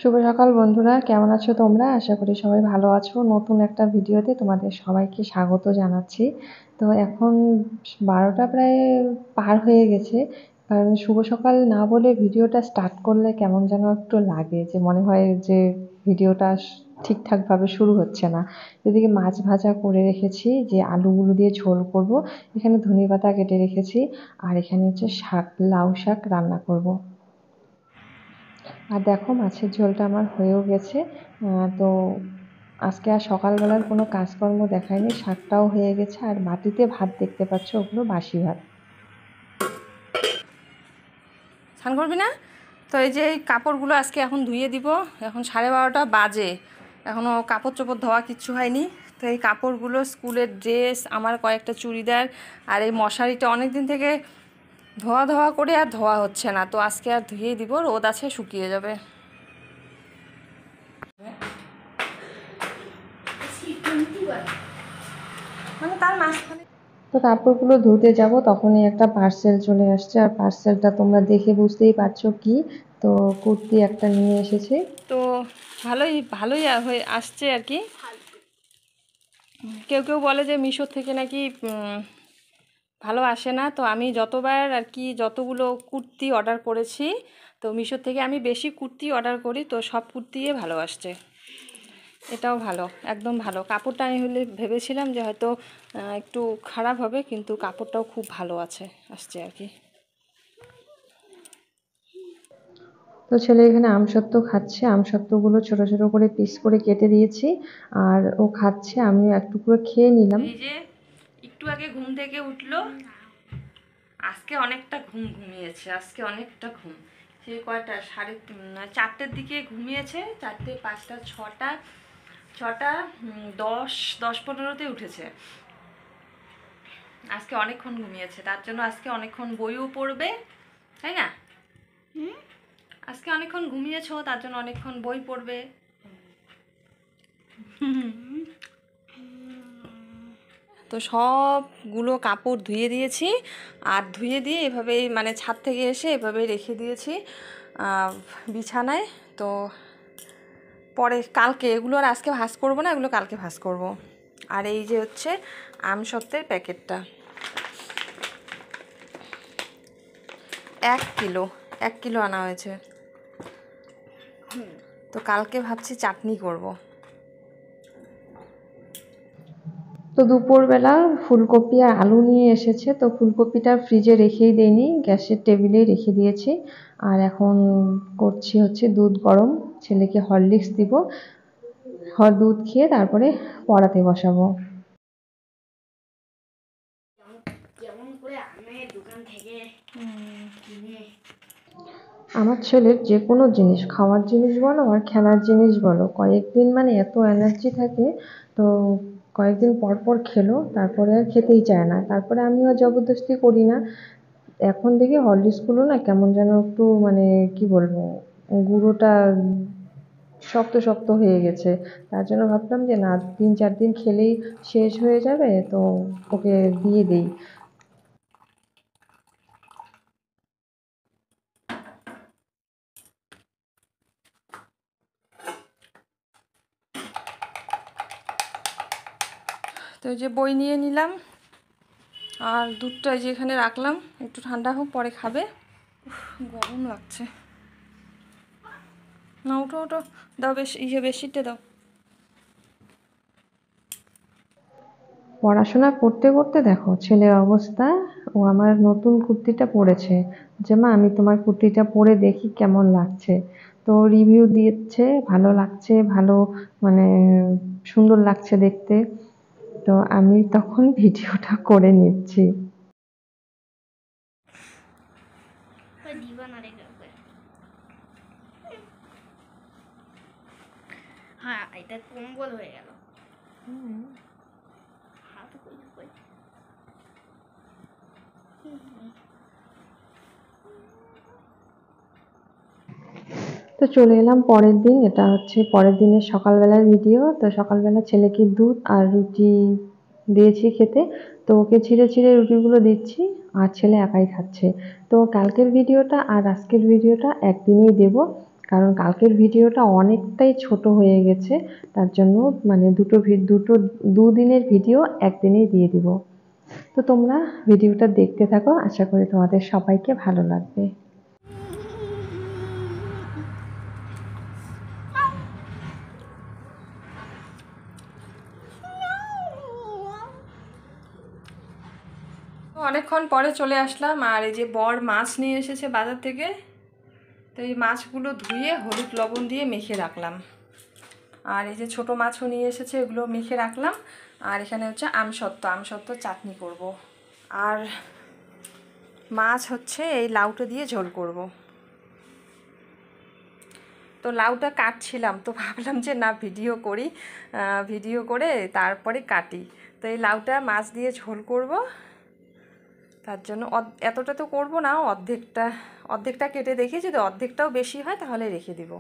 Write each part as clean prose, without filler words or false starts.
শুভ সকাল বন্ধুরা, কেমন আছো তোমরা? আশা করি সবাই ভালো আছো। নতুন একটা ভিডিওতে তোমাদের সবাইকে স্বাগত জানাচ্ছি। তো এখন 12টা প্রায় পার হয়ে গেছে। কারণ শুভ সকাল না বলে ভিডিওটা স্টার্ট করলে কেমন যেন একটু লাগে, যে মনে হয় যে ভিডিওটা ঠিকঠাকভাবে শুরু হচ্ছে না। এদিকে মাছ ভাজা করে রেখেছি, যে আলুগুলো দিয়ে ঝোল করব। এখানে ধনেপাতা কেটে রেখেছি, আর এখানে হচ্ছে শাক, লাউ শাক রান্না করব। আর দেখো মাছের ঝোলটা আমার হয়েও গেছে। তো আজকে আর সকালবেলার কোনো কাজকর্ম দেখায়নি, শাকটাও হয়ে গেছে, আর বাটিতে ভাত দেখতে পাচ্ছ, ওগুলো বাসি ভাত। স্নান করবি না তো? এই যে এই কাপড়গুলো আজকে এখন ধুয়ে দিব। এখন 12:30 বাজে, এখনও কাপড় চোপড় ধোয়া কিচ্ছু হয়নি। তো এই কাপড়গুলো, স্কুলের ড্রেস, আমার কয়েকটা চুড়িদার, আর এই মশারিটা অনেক দিন থেকে ধোয়া করে আর ধোয়া হচ্ছে না। তো আজকে আর ধুয়েই দিব, রোদ আছে, শুকিয়ে যাবে। মানে তার মাঝখানে তো কাপড়গুলো ধুতে যাব, তখনই একটা পার্সেল চলে আসছে। আর পার্সেলটা তোমরা দেখে বুঝতেই পারছো কি। তো কুর্তি একটা নিয়ে এসেছে। তো ভালোই ভালোই হয়ে আসছে আর কি। কেউ কেউ বলে যে মিশো থেকে নাকি ভালো আসে না। তো আমি যতবার আর কি যতগুলো কুর্তি অর্ডার করেছি, তো মিশো থেকে আমি বেশি কুর্তি অর্ডার করি, তো সব কুর্তিই ভালো আসছে। এটাও ভালো, একদম ভালো। কাপড়টা আমি ভেবেছিলাম যে হয়তো একটু খারাপ হবে, কিন্তু কাপড়টাও খুব ভালো আসছে আর কি। তো ছেলে এখানে আমসত্ত্ব খাচ্ছে, আমসত্ত্বগুলো ছোট ছোট করে পিস করে কেটে দিয়েছি, আর ও খাচ্ছে, আমি একটু করে খেয়ে নিলাম। এই যে একটু আগে ঘুম থেকে উঠলো, আজকে অনেকটা ঘুমিয়েছে, আজকে অনেকটা ঘুম। সে কয়টা 4:30 দিকে ঘুমিয়েছে, 4টে, 5টা, 6টা, 10:15 উঠেছে। আজকে অনেকক্ষণ ঘুমিয়েছে, তার জন্য আজকে অনেকক্ষণ বইও পড়বে, তাই না? আজকে অনেকক্ষণ ঘুমিয়েছো, তার জন্য অনেকক্ষণ বই পড়বে। তো সবগুলো কাপড় ধুয়ে দিয়েছি, আর ধুয়ে দিয়ে এভাবেই মানে ছাদ থেকে এসে এভাবেই রেখে দিয়েছি বিছানায়। তো পরে কালকে এগুলো আর আজকে ভাঁজ করবো না, এগুলো কালকে ভাঁজ করব। আর এই যে হচ্ছে আমসত্ত্বের প্যাকেটটা, 1 কিলো আনা হয়েছে। তো কালকে ভাবছি চাটনি করব। তো দুপুরবেলা ফুলকপি আর আলু নিয়ে এসেছে, তো ফুলকপিটা ফ্রিজে রেখেই দেইনি, গ্যাসের টেবিলেই রেখে দিয়েছি। আর এখন করছি হচ্ছে দুধ গরম, ছেলেকে হরলিক্স দিব, দুধ খেয়ে তারপরে পড়াতে বসাবো। আমার ছেলের যে কোনো জিনিস, খাওয়ার জিনিস বলো আর খেলার জিনিস বলো, কয়েকদিন মানে এত এনার্জি থাকে। তো কয়েকদিন পর পর খেলো, তারপরে আর খেতেই চায় না, তারপরে আমিও জবরদস্তি করি না। এখন দেখি হরলিক্সগুলো না কেমন যেন একটু মানে কি বলবো, গুঁড়োটা শক্ত শক্ত হয়ে গেছে। তার জন্য ভাবলাম যে না, 3-4 দিন খেলেই শেষ হয়ে যাবে, তো ওকে দিয়ে দিই। তো এই যে বই নিয়ে নিলাম, আর দুধটা যে এখানে রাখলাম, একটু ঠান্ডা হোক, পরে খাবে। গরম লাগছে না। ওঠো ওঠো, দাও, বেশিটা দাও। পড়াশোনা করতে করতে দেখো ছেলের অবস্থা। ও আমার নতুন কুর্তিটা পরেছে, যে মা আমি তোমার কুর্তিটা পরে দেখি কেমন লাগছে। তো রিভিউ দিচ্ছে, ভালো লাগছে, ভালো মানে সুন্দর লাগছে দেখতে। তো আমি তখন ভিডিওটা করে নিচ্ছি। হ্যাঁ, এটা কম্বল হয়ে গেল। তো চলে এলাম পরের দিন, এটা হচ্ছে পরের দিনের সকালবেলার ভিডিও। তো সকালবেলা ছেলেকে দুধ আর রুটি দিয়েছি খেতে, তো ওকে ছিঁড়ে ছিঁড়ে রুটিগুলো দিচ্ছি, আর ছেলে একাই খাচ্ছে। তো কালকের ভিডিওটা আর আজকের ভিডিওটা একদিনেই দেব, কারণ কালকের ভিডিওটা অনেকটাই ছোট হয়ে গেছে, তার জন্য মানে দুদিনের ভিডিও একদিনেই দিয়ে দিব। তো তোমরা ভিডিওটা দেখতে থাকো, আশা করি তোমাদের সবাইকে ভালো লাগবে। অনেকক্ষণ পরে চলে আসলাম, আর এই যে বর মাছ নিয়ে এসেছে বাজার থেকে। তো এই মাছগুলো ধুয়ে হলুদ লবণ দিয়ে মেখে রাখলাম। আর এই যে ছোট মাছও নিয়ে এসেছে, এগুলো মেখে রাখলাম। আর এখানে হচ্ছে আমসত্ত্ব চাটনি করব। আর মাছ হচ্ছে এই লাউটা দিয়ে ঝোল করব। তো লাউটা কাটছিলাম, তো ভাবলাম যে না ভিডিও করি, ভিডিও করে তারপরে কাটি। তো এই লাউটা মাছ দিয়ে ঝোল করব, তার জন্য এতটা তো করব না, অর্ধেকটা কেটে দেখি, যদি অর্ধেকটাও বেশি হয় তাহলে রেখে দিব।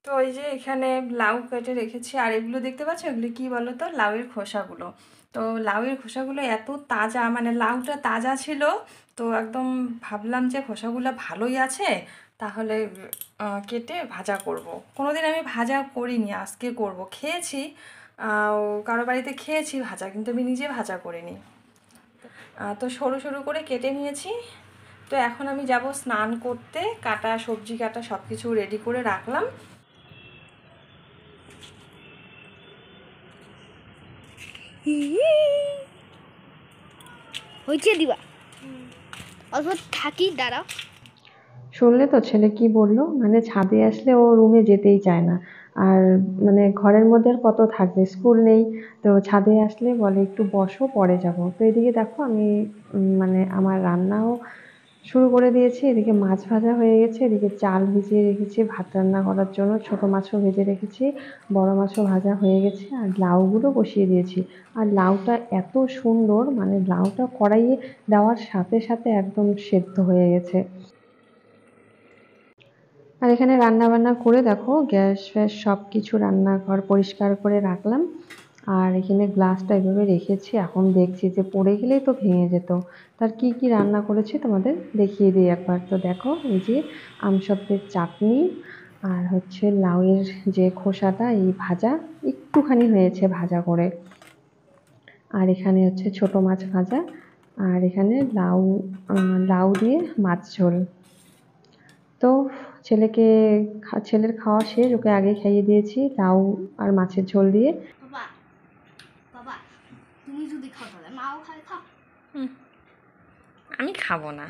তো এই যে এখানে লাউ কেটে রেখেছি, আর এগুলো দেখতে পাচ্ছ, এগুলো কি বলো তো, লাউয়ের খোসাগুলো। তো লাউয়ের খোসাগুলো এত তাজা, মানে লাউটা তাজা ছিল, তো একদম ভাবলাম যে খোসাগুলো ভালোই আছে, তাহলে কেটে ভাজা করব। কোনোদিন আমি ভাজা করিনি, আজকে করব। খেয়েছি, কারো বাড়িতে খেয়েছি ভাজা, কিন্তু আমি নিজে ভাজা করিনি। তো সরু সরু করে কেটে নিয়েছি। তো এখন আমি যাব স্নান করতে, সবজি কাটা সব কিছু রেডি করে রাখলাম। হয়েছে দিবা অল্প থাকি, দাঁড়াও। শুনলে তো ছেলে কি বললো, মানে ছাদে আসলে ও রুমে যেতেই চায় না। আর মানে ঘরের মধ্যে আর কত থাকবে, স্কুল নেই, তো ছাদে আসলে বলে একটু বসো পরে যাব। তো এদিকে দেখো আমি মানে আমার রান্নাও শুরু করে দিয়েছি। এদিকে মাছ ভাজা হয়ে গেছে, এদিকে চাল ভিজিয়ে রেখেছি ভাত রান্না করার জন্য, ছোট মাছও ভেজে রেখেছি, বড় মাছও ভাজা হয়ে গেছে, আর লাউগুলো বসিয়ে দিয়েছি। আর লাউটা এত সুন্দর, মানে লাউটা কড়াইয়ে দেওয়ার সাথে সাথে একদম সেদ্ধ হয়ে গেছে। আর এখানে রান্না বান্না করে দেখো গ্যাস ফ্যাস সব কিছু, রান্নাঘর পরিষ্কার করে রাখলাম। আর এখানে গ্লাসটা এভাবে রেখেছি, এখন দেখছি যে পড়ে গেলেই তো ভেঙে যেত। তার কি কি রান্না করেছি তোমাদের দেখিয়ে দিই একবার। তো দেখো এই যে আমসত্ত্বের চাটনি, আর হচ্ছে লাউয়ের যে খোসাটা এই ভাজা, একটুখানি হয়েছে ভাজা করে। আর এখানে হচ্ছে ছোট মাছ ভাজা, আর এখানে লাউ দিয়ে মাছ ঝোল। তো ছেলের খাওয়া শেষ, ওকে আগে খাইয়ে দিয়েছি লাউ আর মাছের ঝোল দিয়ে। বাবা, বাবা, তুমি যদি খাও তাহলে মাও খায়, খাও। আমি খাবো না।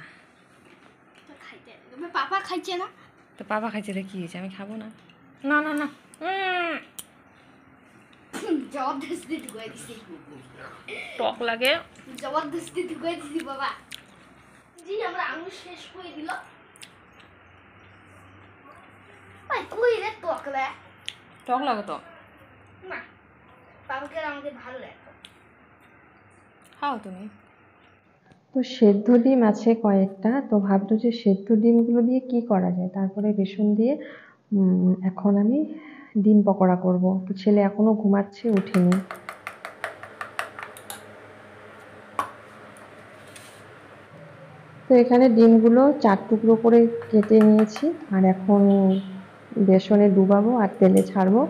তো খাইতে তুমি পাপা খাইছে না? তো বাবা খাইছে তো কি হয়েছে, আমি খাবো না? না না না। জবরদস্তি ঢুকাই দিছি, টক লাগে। জবরদস্তি ঢুকাই দিছি বাবা। জি আমরা আঙুল শেষ করে দিল। ভাই তুই রে টকলে। টক লাগে তো। না, বাবাকে আর আমাকে ভালো লাগে। খাও তুমি। তো সেদ্ধ ডিম আছে কয়েকটা, তো ভাবলো যে সেদ্ধ ডিমগুলো দিয়ে কি করা যায়, তারপরে বেসন দিয়ে এখন আমি ডিম পকোড়া করব। তো ছেলে এখনো ঘুমাচ্ছে, উঠেনি। তো এখানে ডিমগুলো 4 টুকরো করে কেটে নিয়েছি, আর এখন বেসনে ডুবাবো আর তেলে ছাড়বো।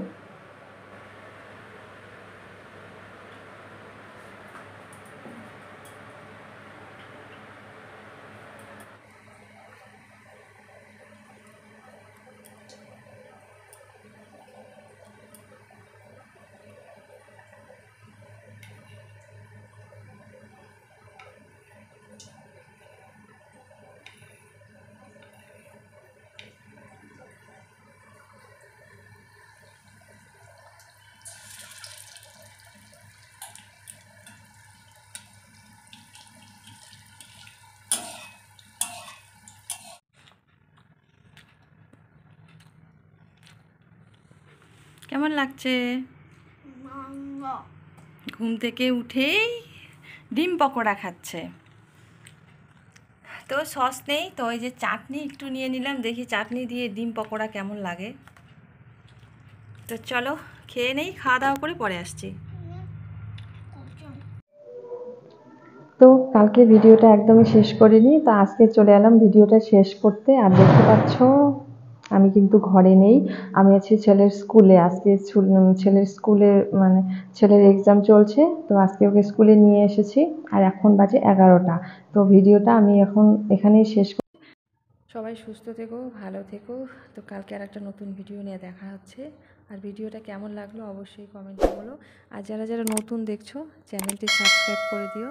কেমন লাগছে? ঘুম থেকে উঠেই ডিম পকোড়া খাচ্ছে। তো সস নেই, তো ওই যে চাটনি একটু নিয়ে নিলাম, দেখি চাটনি দিয়ে ডিম পকোড়া কেমন লাগে। তো চলো খেয়ে নেই, খাওয়া দাওয়া করে পরে আসছি। তো কালকে ভিডিওটা একদমই শেষ করিনি, তো আজকে চলে এলাম ভিডিওটা শেষ করতে। আর দেখতে পাচ্ছ আমি কিন্তু ঘরে নেই, আমি আছি ছেলের স্কুলে। আজকে ছেলের স্কুলে মানে ছেলের এক্সাম চলছে, তো আজকে ওকে স্কুলে নিয়ে এসেছি। আর এখন বাজে 11টা। তো ভিডিওটা আমি এখন এখানেই শেষ। সবাই সুস্থ থেকো, ভালো থেকো। তো কালকে আর একটা নতুন ভিডিও নিয়ে দেখা হচ্ছে। আর ভিডিওটা কেমন লাগলো অবশ্যই কমেন্টে বলো। আর যারা যারা নতুন দেখছো চ্যানেলটি সাবস্ক্রাইব করে দিও।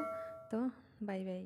তো বাই বাই।